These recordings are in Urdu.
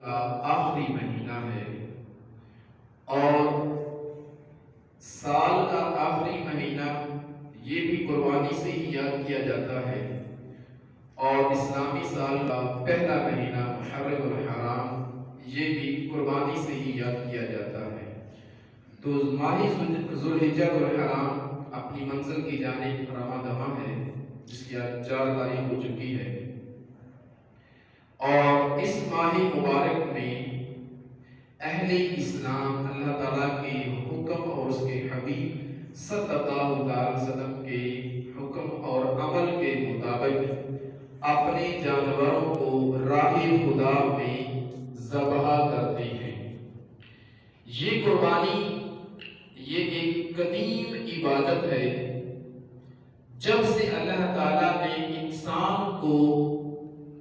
آخری مہینہ ہے اور سال کا آخری مہینہ یہ بھی قربانی سے ہی یاد کیا جاتا ہے، اور اسلامی سال کا پہلا مہینہ محرم الحرام یہ بھی قربانی سے ہی یاد کیا جاتا ہے۔ تو ماہ ذوالحجہ الحرام اپنی منزل کی جانب رواں دواں ہے، جس کی آج 4 تاریخ ہو چکی ہے، اور اس ماہ مبارک میں اہل اسلام اللہ تعالیٰ کے حکم اور اس کے حبیب صلی اللہ علیہ وسلم کے حکم اور عمل کے مطابق اپنے جانوروں کو راہ خدا میں ذبح کرتے ہیں۔ یہ قربانی یہ ایک قدیم عبادت ہے۔ جب سے اللہ تعالیٰ نے انسان کو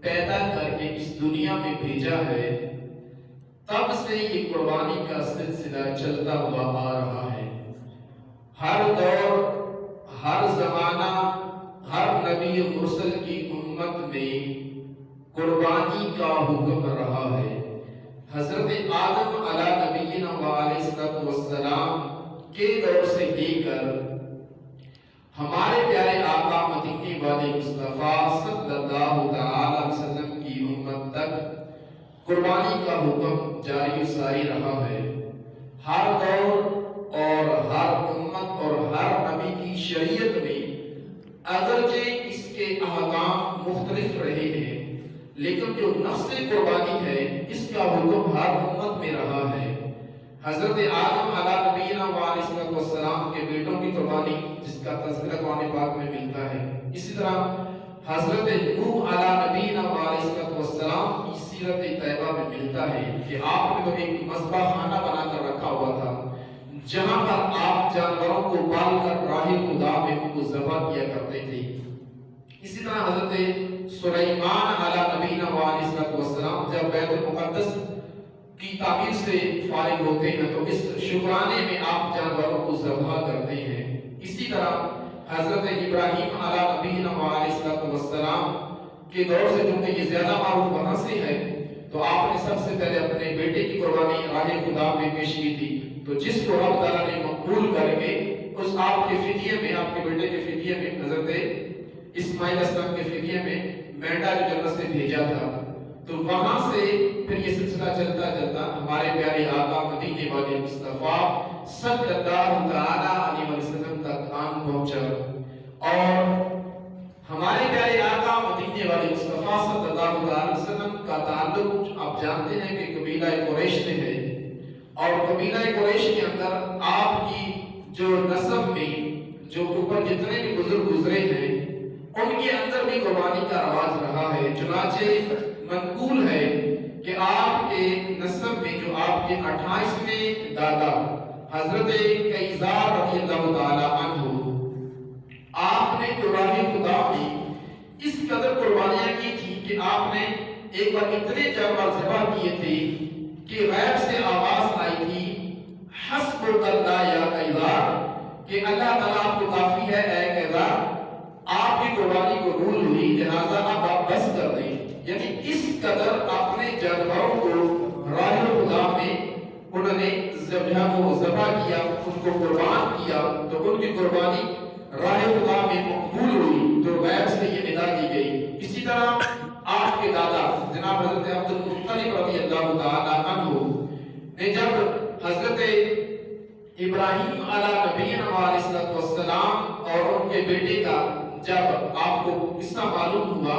پیدا کر کے اس دنیا میں بھیجا ہے، تب سے یہ قربانی کا سلسلہ چلتا ہوا آ رہا ہے۔ ہر دور، ہر زمانہ، ہر نبی مرسل کی امت میں قربانی کا حکم رہا ہے۔ حضرت آدم علیہ نبینا علیہ السلام کے دور سے لے کر ہمارے پیارے آقا مدینے والے مصطفیٰ صلی اللہ علیہ وسلم کی امت تک قربانی کا حکم جاری و ساری رہا ہے۔ ہر دور اور ہر امت اور ہر نبی کی شریعت میں اگرچہ اس کے احکام مختلف رہے ہیں، لیکن جو نفس قربانی ہے اس کا حکم ہر امت میں رہا ہے۔ حضرت آدم علیہ نبینا علیہ السلام کے بیٹوں کی قربانی جس کا تذکرہ قرآن پاک میں ملتا ہے، اسی طرح حضرت نوح علیہ نبینا علیہ السلام کی سیرت طیبہ میں ملتا ہے کہ آپ نے تو ایک مذبح خانہ بنا کر رکھا ہوا تھا، جہاں پر آپ جانوروں کو پال کر راہ خدا میں ان کو ذبح کیا کرتے تھے۔ اسی طرح حضرت سلیمان علیہ نبینا علیہ السلام جب بیت المقدس کی تعمیر سے فارغ ہوتے ہیں تو اس شکرانے میں آپ جانوروں کو ذبح کرتے ہیں۔ اسی طرح حضرت ابراہیم علیہ نبینا علیہ السلام کے دور سے چونکہ یہ زیادہ معروف وہاں سے ہے، تو آپ نے سب سے پہلے اپنے بیٹے کی قربانی راہ خدا میں پیش کی تھی، تو جس کو رب تعالیٰ نے مقبول کر کے اس آپ کے فدیے میں، آپ کے بیٹے کے فدیے میں، حضرت اسماعیل علیہ السلام کے فدیے میں مینڈا جو جنت سے بھیجا تھا، تو وہاں سے پھر یہ سلسلہ چلتا چلتا ہمارے پیارے آقا مدینے والے مصطفیٰ صلی اللہ علیہ وسلم تک آن پہنچا، اور ہمارے پیارے آقا مدینے والے مصطفیٰ صلی اللہ علیہ وسلم کا تعلق آپ جانتے ہیں کہ قبیلہ قریش سے ہے، اور قبیلہ قریش کے اندر آپ کی جو نسب میں جو اوپر جتنے بھی بزرگ گزرے ہیں ان کے اندر بھی قربانی کا رواج رہا ہے۔ چنانچہ منقول ہے کہ آپ کے نسب میں جو آپ کے 28ویں دادا حضرت قیصر رضی اللہ تعالیٰ عنہ، آپ نے راہ خدا میں اس قدر قربانیاں کی تھی کہ آپ نے ایک بار اتنے جانور ذبح کیے تھے کہ غیب سے آواز آئی تھی، حسبک اللہ یا قیصر، کہ اللہ تعالیٰ آپ کو کافی ہے اے قیصر، آپ کی قربانی کو قبول ہوئی، لہذا آپ بس کر دیں۔ یعنی اس قدر اپنے جانوروں کو راہ خدا میں انہوں نے ذبح کیا، ان کو قربان کیا، تو ان کی قربانی راہ خدا میں مقبول ہوئی، تو غیب سے یہ ندا دی گئی۔ اسی طرح آپ کے دادا جناب حضرت عبد المطلب رضی اللہ تعالیٰ عنہ نے جب حضرت ابراہیم علیہ نبینا علیہ السلام اور ان کے بیٹے کا جب آپ کو قصہ معلوم ہوا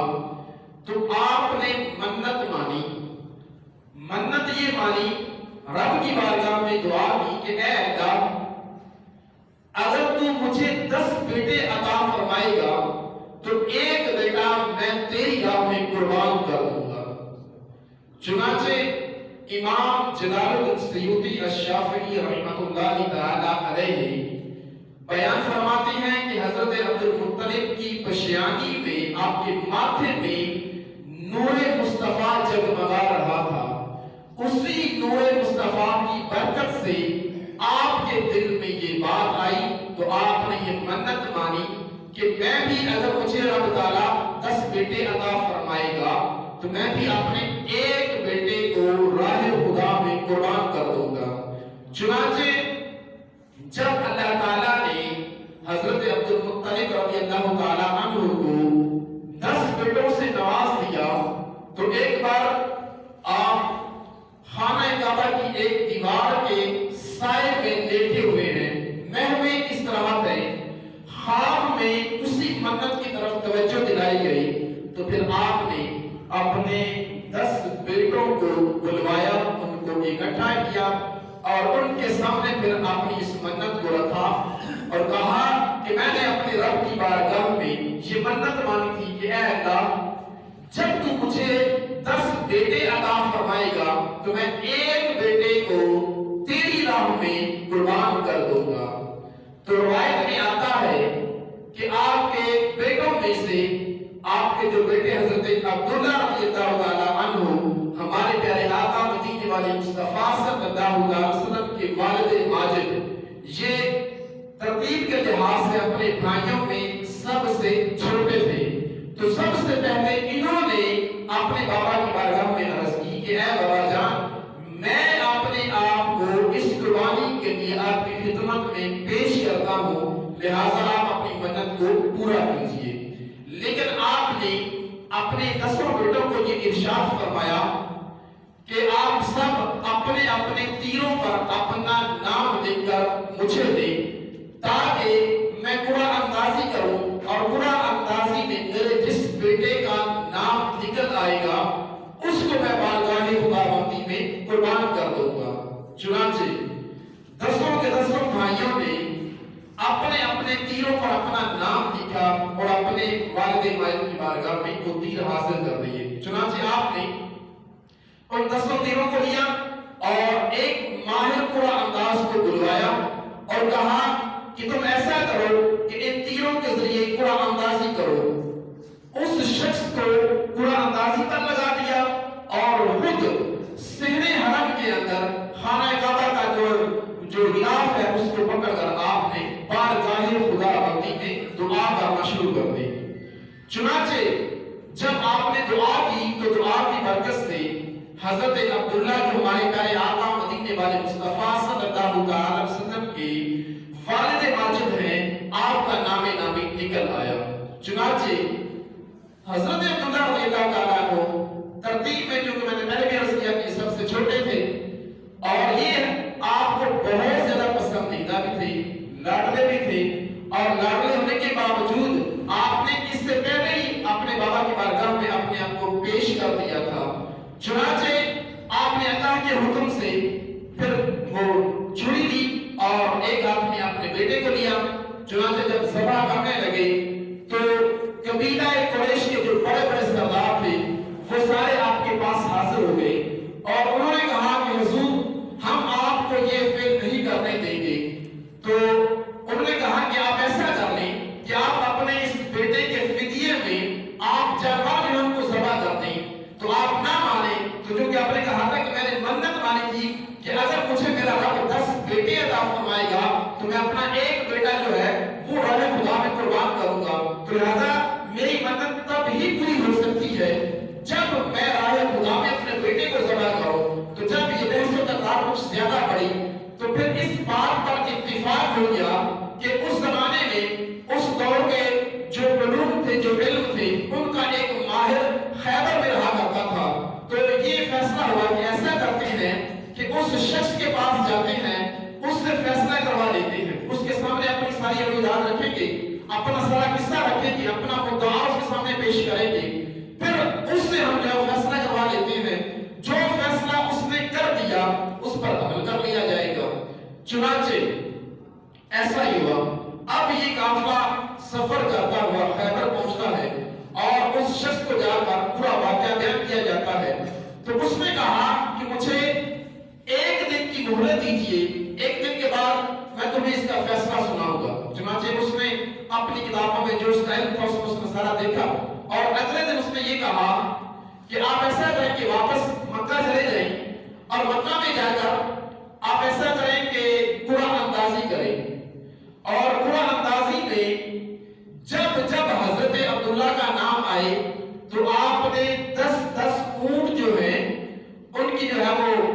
تو آپ نے منت مانی، منت یہ مانی، رب کی بارگاہ میں دعا کی کہ اے اللہ، اگر تو مجھے 10 بیٹے عطا فرمائے گا تو ایک بیٹا میں تیری راہ میں قربان کر دوں گا۔ چنانچہ امام جلال الدین سیوطی الشافعی رحمۃ اللہ تعالی علیہ بیان فرماتے ہیں کہ حضرت عبد المطلب کی پشیانی میں آپ کے ماتھے میں نور مصطفیٰ جگمگا رہا تھا، اسی نور مصطفیٰ کی برکت سے آپ کے دل میں یہ بات آئی، تو آپ نے یہ منت مانی کہ میں بھی اگر مجھے رب تعالیٰ 10 بیٹے عطا فرمائے گا تو میں بھی اپنے ایک بیٹے کو راہ خدا میں قربان کر دوں گا۔ چنانچہ جب اللہ تعالیٰ نے حضرت عبد المطلب رضی اللہ تعالیٰ عنہ کو 10 بیٹوں سے نواز دیا تو ایک بار آپ خانہ کعبہ کی ایک دیوار کے سائے میں لیٹے ہوئے ہیں، محویں اس طرح تھے، خواب میں اسی منت کی طرف توجہ دلائی گئی تو پھر آپ نے اپنے 10 بیٹوں کو بلوایا، ان کو اکٹھا کیا اور ان کے سامنے پھر اپنی اس منت کو رکھا اور کہا کہ میں نے اپنے رب کی بارگاہ میں یہ منت مانی تھی کہ اے اللہ، جب تو مجھے 10 بیٹے عطا فرمائے گا تو میں ایک بیٹے کو تیری راہ میں قربان کر دوں گا۔ تو روایت میں آتا ہے کہ آپ کے بیٹوں میں سے آپ کے جو بیٹے حضرت عبداللہ رضی اللہ تعالیٰ عنہ ہمارے پیارے آقا مدینے والے مصطفیٰ صلی اللہ علیہ وسلم کے والد ماجد، یہ ترتیب کے لحاظ سے اپنے بھائیوں میں سب سے چھوٹے تھے، تو سب سے پہلے انہوں نے اپنے بابا کی بارگاہ میں عرض کی کہ اے بابا جان، میں اپنے آپ کو اس قربانی کے لیے آپ کی خدمت میں پیش کرتا ہوں، لہٰذا آپ اپنی منت کو پورا کیجیے۔ لیکن آپ نے اپنے 10 بیٹوں کو یہ ارشاد فرمایا کہ آپ سب اپنے اپنے تیروں پر اپنا نام لکھ کر مجھے دیں تاکہ میں قرآن اندازی کروں اور قرآن اندازی میں میرے جس بیٹے کا نام نکل آئے گا اس کو میں بارگاہ خداوندی میں قربان کر دوں گا۔ چنانچہ 10 کے 10 بھائیوں نے اپنے اپنے تیروں پر اپنا نام لکھا اور اپنے والد ماجد کی بارگاہ میں وہ تیر حاصل کر دیے۔ چنانچہ آپ نے ان 10 تیروں کو لیا اور ایک ماہر قرآن انداز کو بلوایا اور کہا کہ تم ایسا کرو کہ ان تیروں کے ذریعے قرآن اندازی کرو۔ اس شخص کو قرآن اندازی پر لگا دیا اور خود صحن حرم کے اندر خانہ کعبہ کا جو غلاف ہے اس کو پکڑ کر آپ نے بارگاہ خداوندی میں دعا کرنا شروع کر دی۔ چنانچہ جب آپ نے دعا کی تو دعا کی برکت سے حضرت عبداللہ جو ہمارے پیارے آقا مدینے والے مصطفیٰ صلی اللہ علیہ وسلم کے والد ماجد ہیں، آپ کا نام نامی نکل آیا۔ چنانچہ حضرت عبداللہ رضی اللہ تعالیٰ کو ترتیب میں، جو کہ میں نے پہلے بھی عرض کیا کہ سب سے چھوٹے تھے اور یہ آپ کو بہت زیادہ پسندیدہ بھی تھے، لاڈلے بھی تھے، اور لاڈلے ہونے کے باوجود آپ نے اس سے پہلے ہی اپنے بابا کی بارگاہ میں اپنے آپ کو پیش کر دیا تھا۔ چنانچہ آپ نے اللہ کے حکم سے پھر وہ چھری لی اور ایک ہاتھ میں اپنے بیٹے کو لیا۔ چنانچہ جب ذبح کرنے لگے تو قبیلہ قریش کے جو بڑے بڑے سردار تھے وہ سارے آپ کے پاس حاضر ہو گئے اور انہوں نے کہا کہ حضور، ہم آپ کو یہ فعل نہیں کرنے دیں گے۔ تو انہوں نے کہا کہ آپ ایسا کر لیں کہ آپ اپنے اس بیٹے کے فدیے میں آپ جانور جو ہم کو ذبح کر دیں، تو آپ نہ مانیں تو جو کہ آپ نے کہا تھا کہ میں نے منت مانی تھی کہ اگر مجھے میرا رب 10 بیٹے عطا فرمائے گا تو میں اپنا ایک بیٹا جو ہے وہ راہ خدا میں قربان کروں گا، تو لہذا میری منت تب ہی پوری ہو سکتی ہے جب میں راہ خدا میں اپنے بیٹے کو ذبح کروں۔ تو جب یہ بحث و تکرار کچھ زیادہ بڑھی تو پھر اس بات پر اتفاق ہو گیا کہ اس زمانے میں اس دور کے جو علوم تھے، جو علم تھے، ان کا ایک ماہر خیبر میں رہا کرتا تھا۔ تو یہ فیصلہ ہوا کہ ایسا کرتے ہیں کہ اس شخص کے پاس جاتے ہیں، اس سے فیصلہ کروا لیتے ہیں، اس کے سامنے اپنی ساری عقیدات رکھیں گے، اپنا سارا قصہ رکھیں گے، اپنا مدعا اس کے سامنے پیش کریں گے، پھر اس سے ہم جو فیصلہ کروا لیتے ہیں، جو فیصلہ اس نے کر دیا اس پر عمل کر لیا جائے گا۔ چنانچہ ایسا ہی ہوا۔ اب یہ قافلہ سفر کرتا ہوا خیبر پہنچتا ہے اور اس شخص کو جا کر پورا واقعہ بیان کیا جاتا ہے تو اس نے کہا کہ مجھے ایک دن کی مہلت دیجیے، ایک دن کے بعد میں تمہیں اس کا فیصلہ سناؤں گا۔ چنانچہ اس نے اپنی کتابوں میں جو اس کا علم تھا اس نے سارا دیکھا اور اگلے دن اس نے یہ کہا کہ آپ ایسا کریں کہ واپس مکہ چلے جائیں اور مکہ میں جا کر آپ ایسا کریں کہ قرآن اندازی کریں، اور قرآن اندازی میں جب جب حضرت عبداللہ کا نام آئے تو آپ نے 10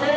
100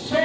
100